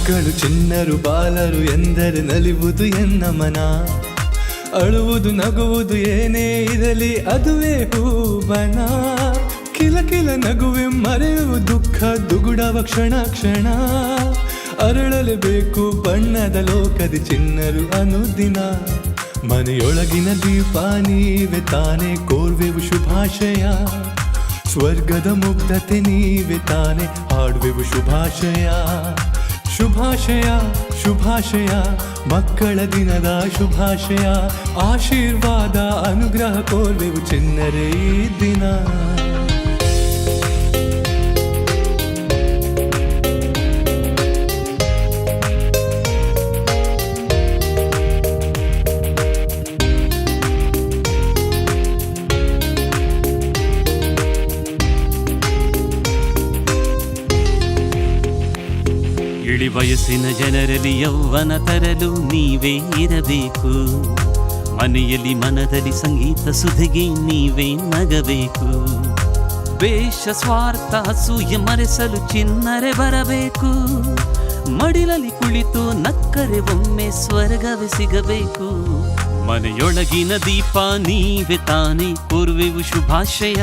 ಮಕ್ಕಳು ಚಿನ್ನರು ಬಾಲರು ಎಂದರೆ ನಲಿವುದು ಎನ್ನ ಮನ. ಅಳುವುದು ನಗುವುದು ಏನೇ ಇರಲಿ ಅದುವೇ ಹೂವನ. ಕಿಲ ಕಿಲ ನಗುವೆ ಮರೆಯುವ ದುಃಖ ದುಗುಡವ ಕ್ಷಣ ಕ್ಷಣ. ಅರಳಲೇಬೇಕು ಬಣ್ಣದ ಲೋಕದಿ ಚಿನ್ನರು ಅನುದಿನ. ಮನೆಯೊಳಗಿನ ದೀಪ ನೀವೆ ತಾನೆ ಕೋರ್ವೆವು ಶುಭಾಶಯ. ಸ್ವರ್ಗದ ಮುಗ್ಧತೆ ನೀವೆ ತಾನೆ ಹಾಡುವೆವು ಶುಭಾಶಯ. ಶುಭಾಶಯ ಶುಭಾಶಯ ಮಕ್ಕಳ ದಿನದ ಶುಭಾಶಯ. ಆಶೀರ್ವಾದ ಅನುಗ್ರಹ ಕೋರ್ವೆವು ಚಿನ್ನರೇ ಈ ದಿನ. ಇಳಿ ವಯಸ್ಸಿನ ಜನರಲ್ಲಿ ಯೌವನ ತರಲು ನೀವೇ ಇರಬೇಕು. ಮನೆಯಲ್ಲಿ ಮನದಲ್ಲಿ ಸಂಗೀತ ಸುಧಿಗೆ ನೀವೇ ನಗಬೇಕು. ವೇಷ ಸ್ವಾರ್ಥ ಅಸೂಯೆ ಮರೆಸಲು ಚಿನ್ನರೆ ಬರಬೇಕು. ಮಡಿಲಲ್ಲಿ ಕುಳಿತು ನಕ್ಕರೆ ಒಮ್ಮೆ ಸ್ವರ್ಗವೇ ಸಿಗಬೇಕು. ಮನೆಯೊಳಗಿನ ದೀಪ ನೀವೆ ತಾನೆ ಕೋರುವೆವು ಶುಭಾಶಯ.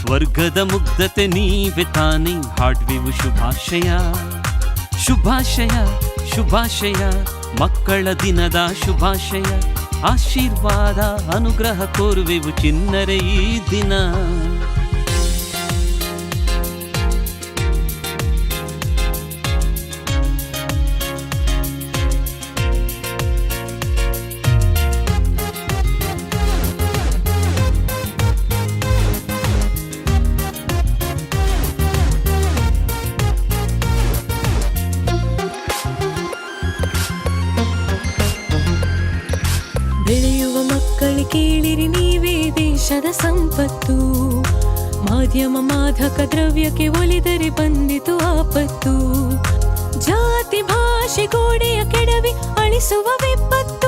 ಸ್ವರ್ಗದ ಮುಗ್ಧತೆ ನೀವೆ ತಾನೆ ಹಾಡುವೆವು ಶುಭಾಶಯ. ಶುಭಾಶಯ ಶುಭಾಶಯ ಮಕ್ಕಳ ದಿನದ ಶುಭಾಶಯ. ಆಶೀರ್ವಾದ ಅನುಗ್ರಹ ಕೋರುವೆವು ಚಿನ್ನರೇ ಈ ದಿನ. ಬೆಳೆಯುವ ಮಕ್ಕಳು ಕೇಳಿರಿ ನೀವೇ ದೇಶದ ಸಂಪತ್ತು. ಮಾಧ್ಯಮ ಮಾದಕ ದ್ರವ್ಯಕ್ಕೆ ಒಲಿದರೆ ಬಂದಿತು ಆಪತ್ತು. ಜಾತಿ ಭಾಷೆ ಗೋಡೆಯ ಕೆಡವಿ ಅಳಿಸುವ ವಿಪತ್ತು.